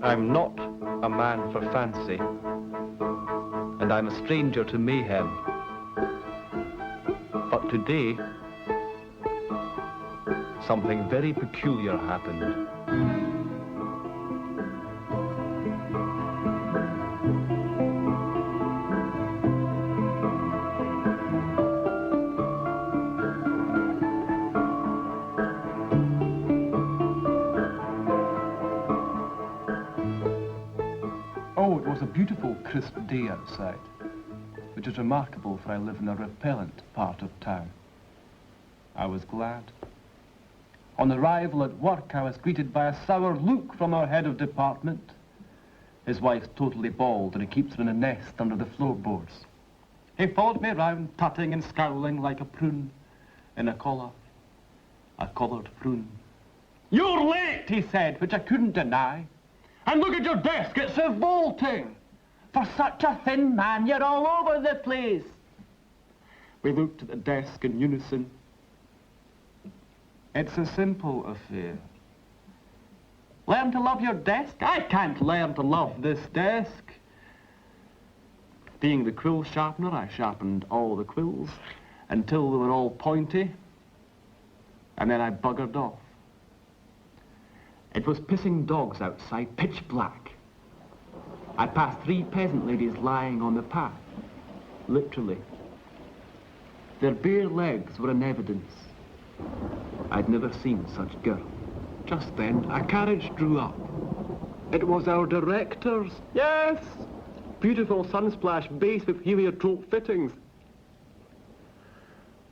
I'm not a man for fancy, and I'm a stranger to mayhem. But today, something very peculiar happened. Oh, it was a beautiful, crisp day outside, which is remarkable, for I live in a repellent part of town. I was glad. On arrival at work, I was greeted by a sour look from our head of department. His wife's totally bald, and he keeps her in a nest under the floorboards. He followed me round, tutting and scowling like a prune in a collar. A collared prune. "You're late," he said, which I couldn't deny. "And look at your desk, it's revolting. For such a thin man, you're all over the place." We looked at the desk in unison. It's a simple affair. Learn to love your desk? I can't learn to love this desk. Being the quill sharpener, I sharpened all the quills until they were all pointy, and then I buggered off. It was pissing dogs outside, pitch black. I passed 3 peasant ladies lying on the path, literally. Their bare legs were in evidence. I'd never seen such girls. Just then, a carriage drew up. It was our director's. Yes! Beautiful sunsplash base with heliotrope fittings.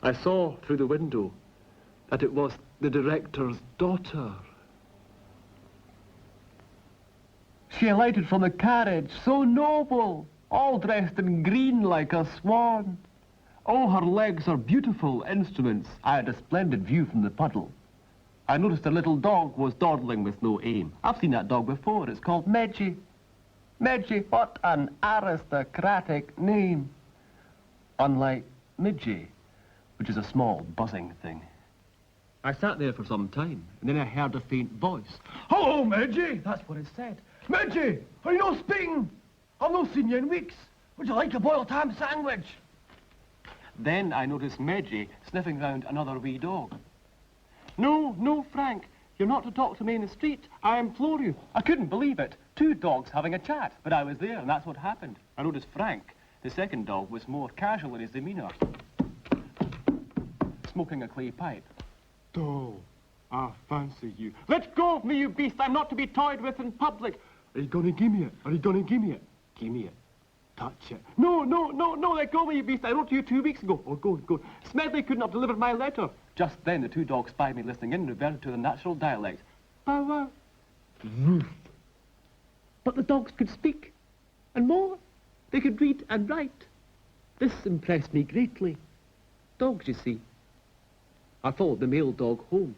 I saw through the window that it was the director's daughter. She alighted from the carriage, so noble, all dressed in green like a swan. Oh, her legs are beautiful instruments. I had a splendid view from the puddle. I noticed a little dog was dawdling with no aim. I've seen that dog before. It's called Medji. Medji, what an aristocratic name. Unlike Midgie, which is a small, buzzing thing. I sat there for some time, and then I heard a faint voice. "Hello, Medji!" That's what it said. "Medji, are you not speaking? I've not seen you in weeks. Would you like a boiled ham sandwich?" Then I noticed Medji sniffing round another wee dog. "No, no, Frank, you're not to talk to me in the street. I implore you." I couldn't believe it. 2 dogs having a chat, but I was there, and that's what happened. I noticed Frank, the second dog, was more casual in his demeanour, smoking a clay pipe. "Doll, I fancy you." "Let go of me, you beast! I'm not to be toyed with in public." "Are you going to give me it? Are you going to give me it?" "Give me it. Touch it." "No, no, no, no, let go of me, you beast! I wrote to you 2 weeks ago." "Oh, go, go." "Smedley couldn't have delivered my letter." Just then, the 2 dogs spied me listening in and reverted to their natural dialect. "Bow wow." "Roof." But the dogs could speak, and more. They could read and write. This impressed me greatly. Dogs, you see. I followed the male dog home.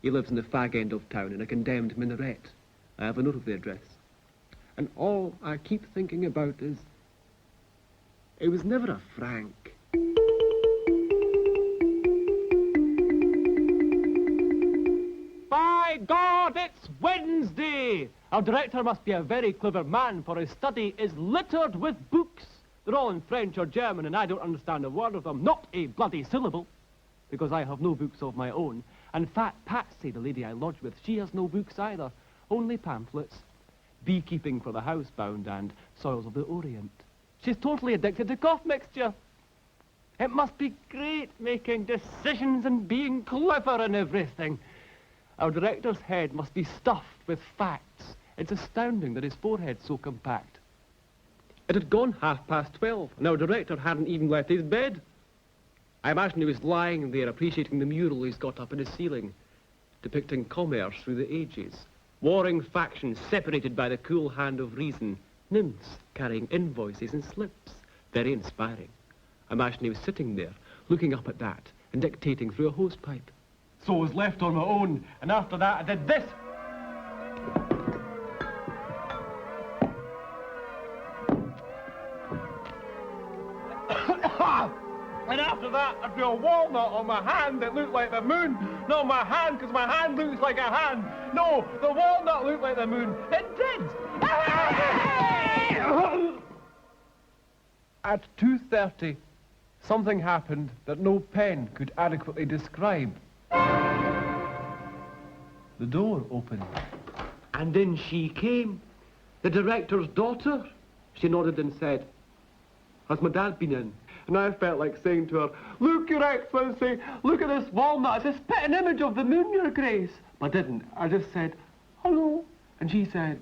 He lives in the fag end of town in a condemned minaret. I have a note of the address. And all I keep thinking about is, it was never a Frank. By God, it's Wednesday! Our director must be a very clever man, for his study is littered with books. They're all in French or German, and I don't understand a word of them, not a bloody syllable, because I have no books of my own. And Fat Patsy, the lady I lodge with, she has no books either, only pamphlets. Beekeeping for the housebound and Soils of the Orient. She's totally addicted to cough mixture. It must be great making decisions and being clever and everything. Our director's head must be stuffed with facts. It's astounding that his forehead's so compact. It had gone 12:30, and our director hadn't even left his bed. I imagine he was lying there appreciating the mural he's got up in his ceiling, depicting commerce through the ages. Warring factions separated by the cool hand of reason. Nymphs carrying invoices and slips. Very inspiring. I imagine he was sitting there, looking up at that, and dictating through a hosepipe. So I was left on my own, and after that I did this. And after that, there'd be a walnut on my hand that looked like the moon. Not my hand, because my hand looks like a hand. No, the walnut looked like the moon. It did. At 2:30, something happened that no pen could adequately describe. The door opened, and in she came, the director's daughter. She nodded and said, "Has my dad been in?" And I felt like saying to her, "Look, Your Excellency, look at this walnut. It's a spitting image of the moon, Your Grace." But I didn't. I just said, "Hello." And she said,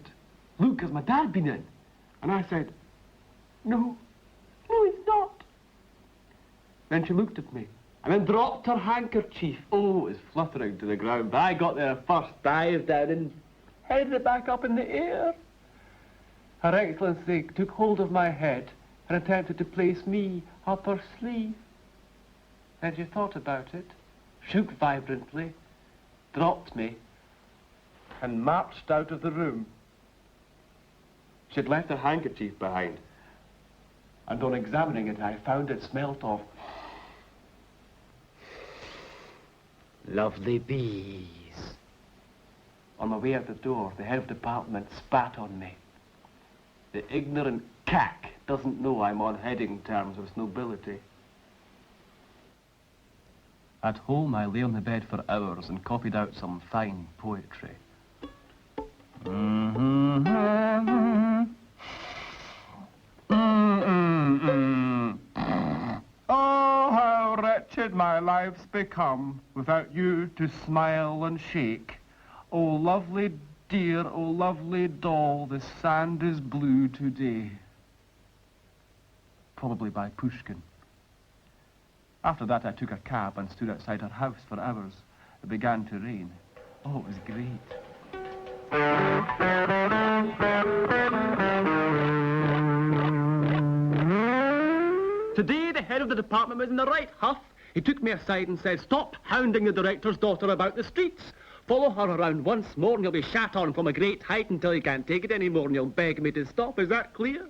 "Look, has my dad been in?" And I said, "No, he's not." Then she looked at me and then dropped her handkerchief. Oh, it was fluttering to the ground, but I got there first, dived down and headed it back up in the air. Her Excellency took hold of my head and attempted to place me up her sleeve. Then she thought about it, shook vibrantly, dropped me, and marched out of the room. She'd left her handkerchief behind, and on examining it, I found it smelt of lovely bees. On the way out the door, the head of department spat on me. The ignorant cack doesn't know I'm on heading terms with nobility. At home, I lay on the bed for hours and copied out some fine poetry. Oh, how wretched my life's become without you to smile and shake. Oh, lovely dear, oh, lovely doll, the sand is blue today. Probably by Pushkin. After that, I took a cab and stood outside her house for hours. It began to rain. Oh, it was great. Today, the head of the department was in the right huff. He took me aside and said, "Stop hounding the director's daughter about the streets. Follow her around once more and you'll be shat on from a great height until you can't take it anymore and you'll beg me to stop. Is that clear?"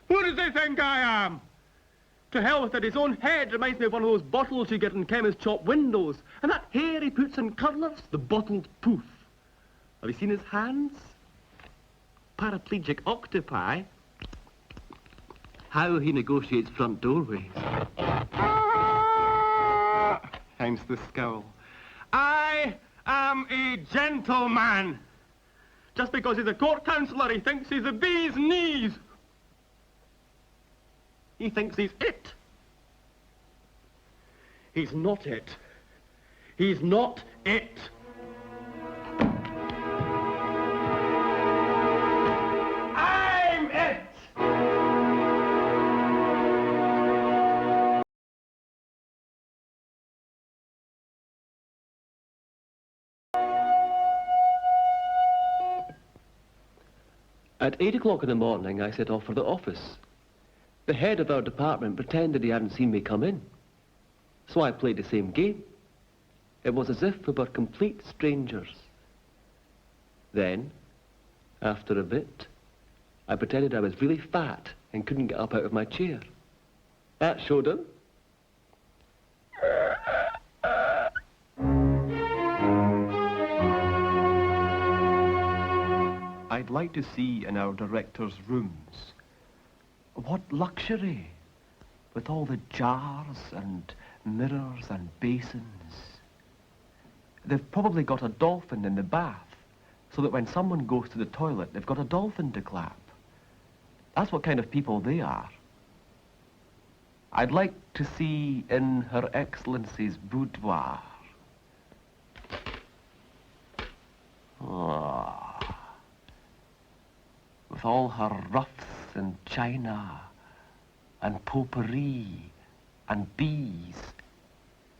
Who does he think I am? To hell with it, his own head reminds me of one of those bottles you get in chemist shop windows. And that hair he puts in curlers, the bottled poof. Have you seen his hands? Paraplegic octopi. How he negotiates front doorways. Hence the scowl. I am a gentleman. Just because he's a court councillor, he thinks he's the bee's knees. He thinks he's it. He's not it. He's not it. I'm it! At 8 o'clock in the morning, I set off for the office. The head of our department pretended he hadn't seen me come in. So I played the same game. It was as if we were complete strangers. Then, after a bit, I pretended I was really fat and couldn't get up out of my chair. That showed him. I'd like to see in our director's rooms. What luxury, with all the jars and mirrors and basins. They've probably got a dolphin in the bath, so that when someone goes to the toilet, they've got a dolphin to clap. That's what kind of people they are. I'd like to see in Her Excellency's boudoir. Oh. With all her ruffs and china and potpourri and bees,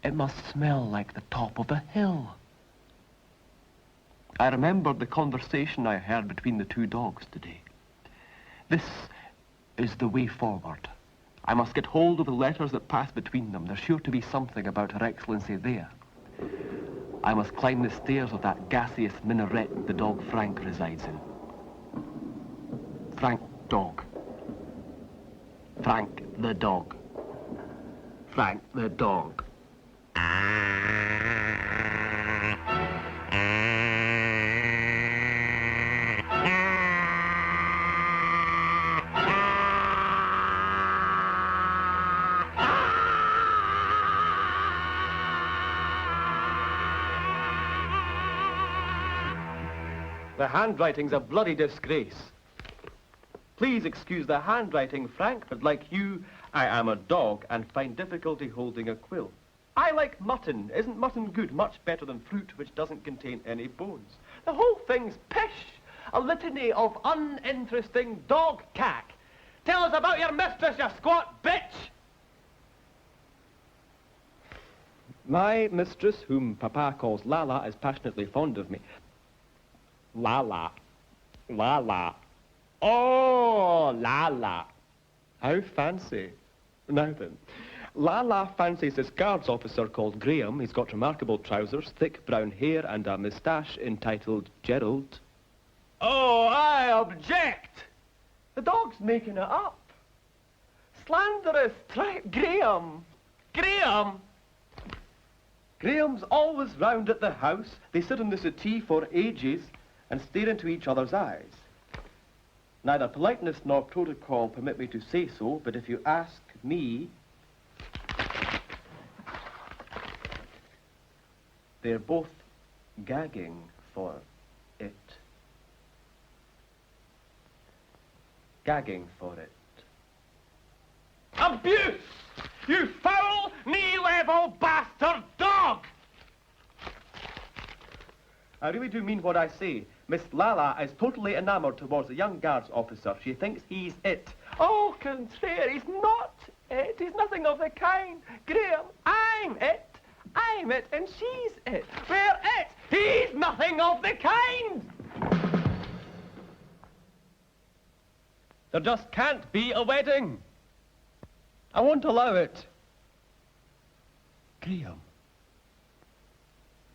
it must smell like the top of a hill. I remembered the conversation I heard between the two dogs today. This is the way forward. I must get hold of the letters that pass between them. There's sure to be something about Her Excellency there. I must climb the stairs of that gaseous minaret the dog Frank resides in. Frank dog. Frank the dog. Frank the dog. The handwriting's a bloody disgrace. Please excuse the handwriting, Frank, but like you, I am a dog and find difficulty holding a quill. I like mutton. Isn't mutton good? Much better than fruit which doesn't contain any bones. The whole thing's pish. A litany of uninteresting dog cack. Tell us about your mistress, you squat bitch! My mistress, whom Papa calls Lala, is passionately fond of me. Lala. Lala. Oh, Lala. How fancy. Now then, Lala fancies this guards officer called Graham. He's got remarkable trousers, thick brown hair, and a moustache entitled Gerald. Oh, I object! The dog's making it up. Slanderous Graham. Graham! Graham's always round at the house. They sit on the settee for ages and stare into each other's eyes. Neither politeness nor protocol permit me to say so, but if you ask me, they're both gagging for it. Gagging for it. Abuse! You foul, knee-level bastard dog! I really do mean what I say. Miss Lala is totally enamoured towards the young guards officer. She thinks he's it. Au contraire, he's not it. He's nothing of the kind. Graham, I'm it. I'm it, and she's it. We're it. He's nothing of the kind. There just can't be a wedding. I won't allow it. Graham.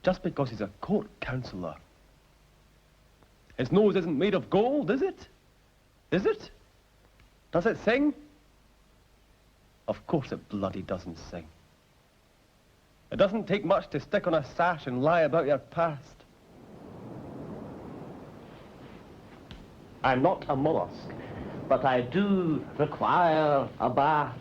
Just because he's a court councillor. His nose isn't made of gold, is it? Is it? Does it sing? Of course it bloody doesn't sing. It doesn't take much to stick on a sash and lie about your past. I'm not a mollusk, but I do require a bath.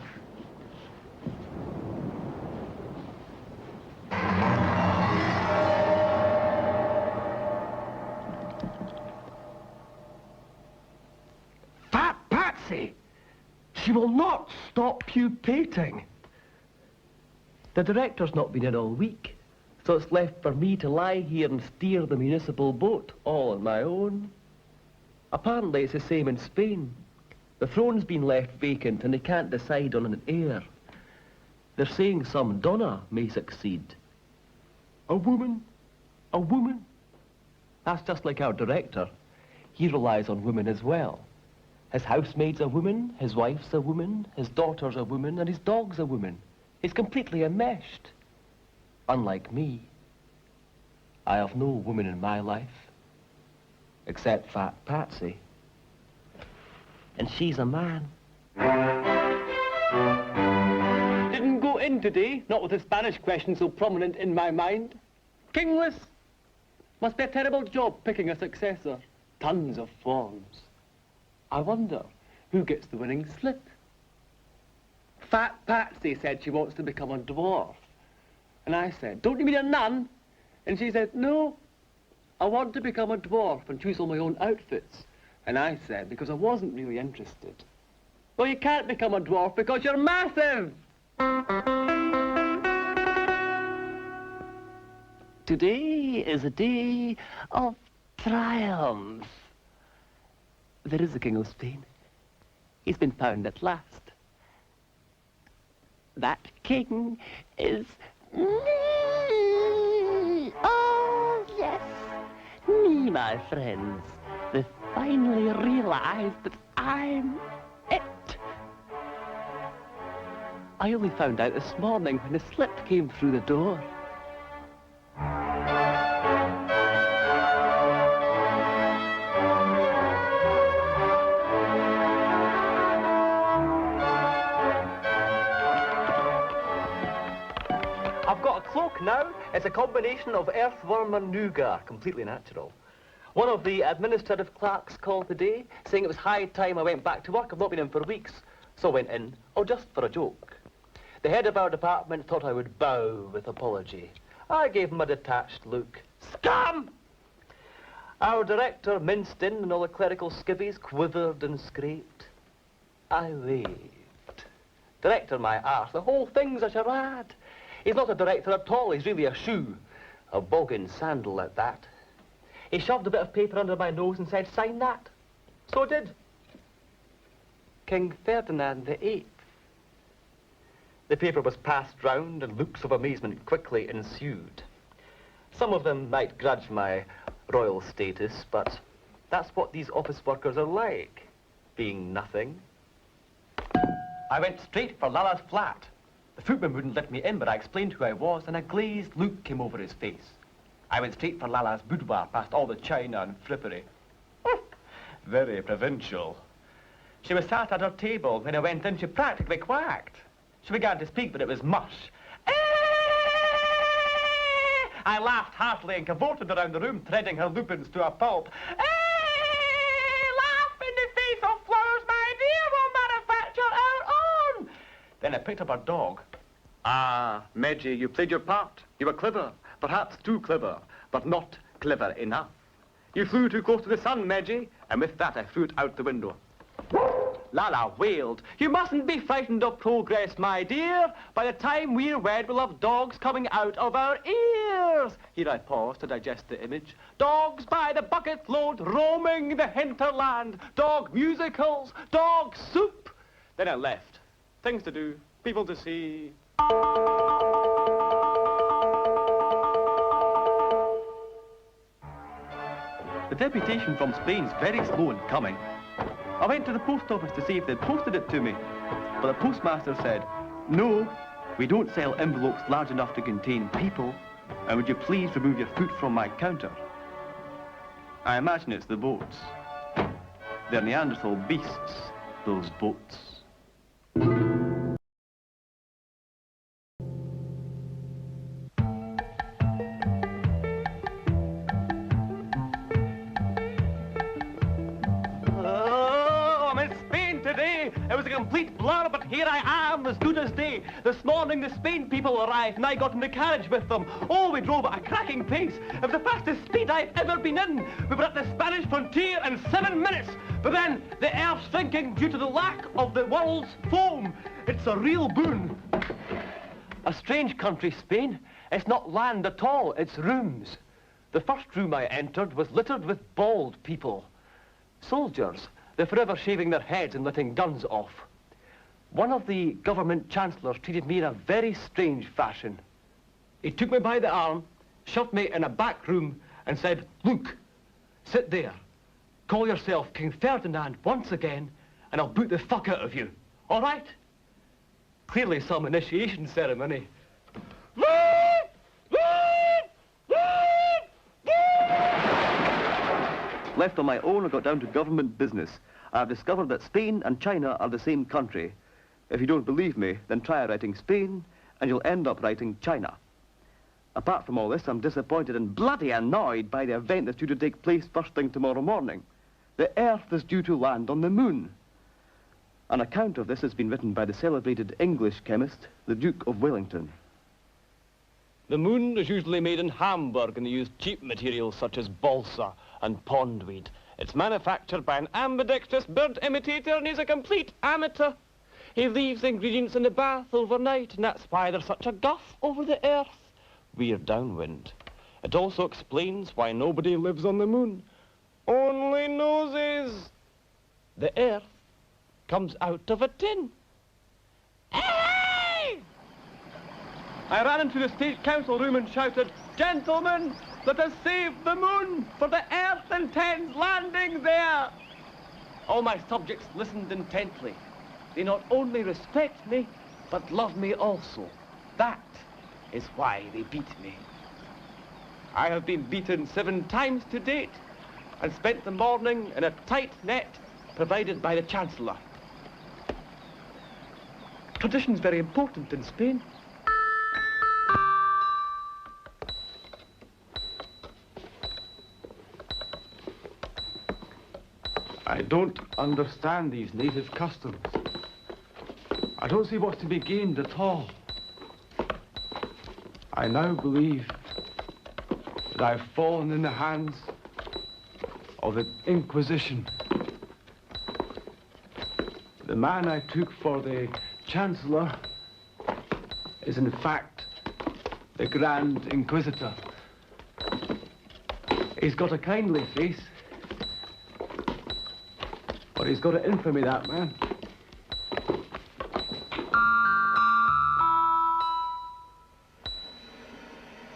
She will not stop pupating. The director's not been in all week, so it's left for me to lie here and steer the municipal boat all on my own. Apparently it's the same in Spain. The throne's been left vacant and they can't decide on an heir. They're saying some donna may succeed. A woman? A woman? That's just like our director. He relies on women as well. His housemaid's a woman, his wife's a woman, his daughter's a woman, and his dog's a woman. He's completely enmeshed. Unlike me, I have no woman in my life, except Fat Patsy. And she's a man. Didn't go in today, not with the Spanish question so prominent in my mind. Kingless. Must be a terrible job picking a successor. Tons of forms. I wonder who gets the winning slip. Fat Patsy said she wants to become a dwarf. And I said, don't you mean a nun? And she said, no, I want to become a dwarf and choose all my own outfits. And I said, because I wasn't really interested. Well, you can't become a dwarf because you're massive! Today is a day of triumph. There is a king of Spain. He's been found at last. That king is me. Oh, yes. Me, my friends. They finally realized that I'm it. I only found out this morning when a slip came through the door. It's a combination of earthworm and nougat, completely natural. One of the administrative clerks called today, saying it was high time I went back to work. I've not been in for weeks, so I went in, just for a joke. The head of our department thought I would bow with apology. I gave him a detached look. Scum! Our director minced in and all the clerical skivvies quivered and scraped. I waved. Director, my arse, the whole thing's a charade. He's not a director at all, he's really a shoe. A boggin sandal at that. He shoved a bit of paper under my nose and said, sign that. So did. King Ferdinand VIII. The paper was passed round and looks of amazement quickly ensued. Some of them might grudge my royal status, but that's what these office workers are like, being nothing. I went straight for Lala's flat. The footman wouldn't let me in, but I explained who I was, and a glazed look came over his face. I went straight for Lala's boudoir, past all the china and frippery. Very provincial. She was sat at her table. When I went in, she practically quacked. She began to speak, but it was mush. I laughed heartily and cavorted around the room, threading her lupins to a pulp. Laugh in the face of flowers, my dear, we'll manufacture our own. Then I picked up her dog. Ah, Medji, you played your part. You were clever, perhaps too clever, but not clever enough. You flew too close to the sun, Medji, and with that I threw it out the window. Lala wailed, you mustn't be frightened of progress, my dear. By the time we're wed, we'll have dogs coming out of our ears. Here I paused to digest the image. Dogs by the bucket load, roaming the hinterland. Dog musicals, dog soup. Then I left. Things to do, people to see. The deputation from Spain's very slow in coming. I went to the post office to see if they'd posted it to me, but the postmaster said, no, we don't sell envelopes large enough to contain people, and would you please remove your foot from my counter? I imagine it's the boats. They're Neanderthal beasts, those boats. It was a complete blur, but here I am, as good as day. This morning the Spain people arrived and I got in the carriage with them. Oh, we drove at a cracking pace. It was the fastest speed I've ever been in. We were at the Spanish frontier in 7 minutes. But then the air's shrinking due to the lack of the world's foam. It's a real boon. A strange country, Spain. It's not land at all, it's rooms. The first room I entered was littered with bald people. Soldiers. They're forever shaving their heads and letting guns off. One of the government chancellors treated me in a very strange fashion. He took me by the arm, shoved me in a back room and said, look, sit there. Call yourself King Ferdinand once again and I'll boot the fuck out of you. All right? Clearly some initiation ceremony. Left on my own, I got down to government business. I've discovered that Spain and China are the same country. If you don't believe me, then try writing Spain, and you'll end up writing China. Apart from all this, I'm disappointed and bloody annoyed by the event that's due to take place first thing tomorrow morning. The Earth is due to land on the moon. An account of this has been written by the celebrated English chemist, the Duke of Wellington. The moon is usually made in Hamburg, and they use cheap materials such as balsa and pondweed. It's manufactured by an ambidextrous bird imitator, and he's a complete amateur. He leaves the ingredients in the bath overnight, and that's why there's such a guff over the Earth. We're downwind. It also explains why nobody lives on the moon. Only noses. The Earth comes out of a tin. Hey! I ran into the state council room and shouted, gentlemen, let us save the moon, for the Earth intends landing there. All my subjects listened intently. They not only respect me, but love me also. That is why they beat me. I have been beaten 7 times to date, and spent the morning in a tight net provided by the Chancellor. Tradition's very important in Spain. I don't understand these native customs. I don't see what's to be gained at all. I now believe that I've fallen in the hands of the Inquisition. The man I took for the Chancellor is in fact the Grand Inquisitor. He's got a kindly face, but he's got an infamy, that man.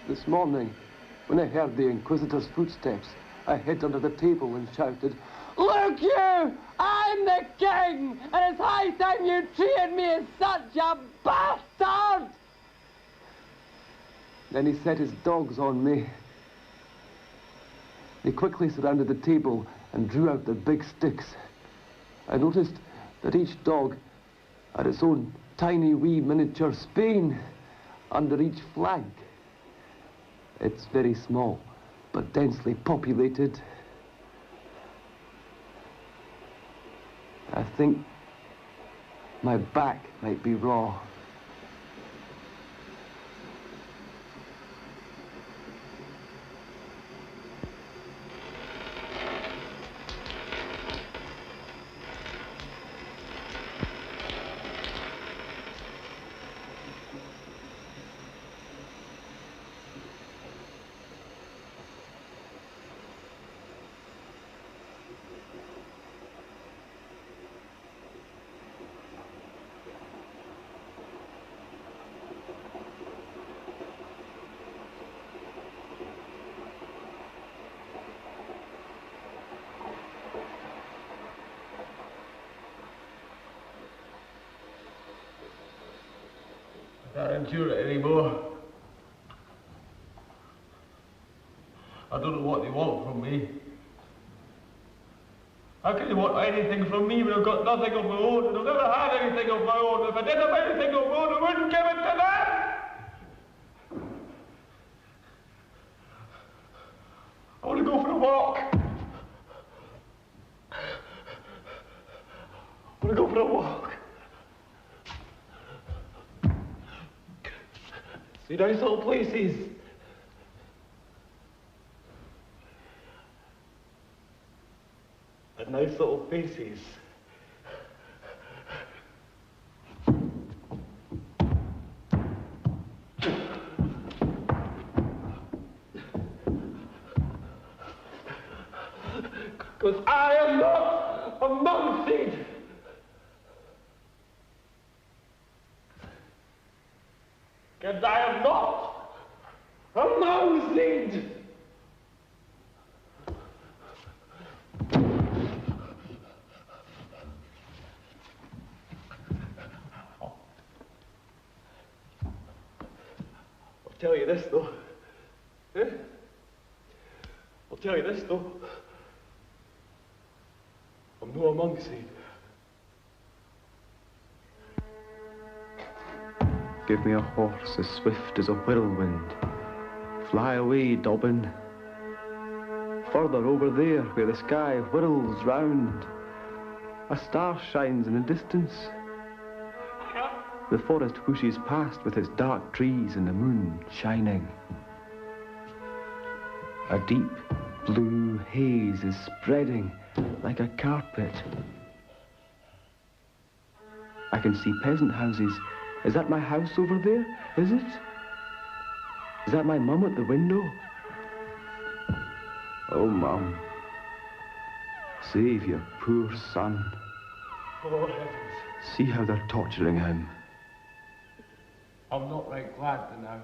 This morning, when I heard the Inquisitor's footsteps, I hid under the table and shouted, "Look you! I'm the king! And it's high time you treated me as such a bastard!" Then he set his dogs on me. They quickly surrounded the table and drew out their big sticks. I noticed that each dog had its own tiny wee miniature Spain under each flank. It's very small, but densely populated. I think my back might be raw. I can't endure it anymore. I don't know what they want from me. How can they want anything from me when I've got nothing of my own, and I've never had anything of my own? If I did have anything of my own, I wouldn't give it to them! I want to go for a walk. I want to go for a walk. See nice little places. And nice little faces. Because I am not a monkseed. And I am not a monkseed. I'll tell you this though. I'll tell you this though. I'm no a monkseed. Give me a horse as swift as a whirlwind. Fly away, Dobbin. Further over there, where the sky whirls round, a star shines in the distance. The forest whooshes past with its dark trees and the moon shining. A deep blue haze is spreading like a carpet. I can see peasant houses. Is that my house over there? Is it? Is that my mum at the window? Oh, Mum. Save your poor son. Oh, heavens. See how they're torturing him. I'm not right glad now.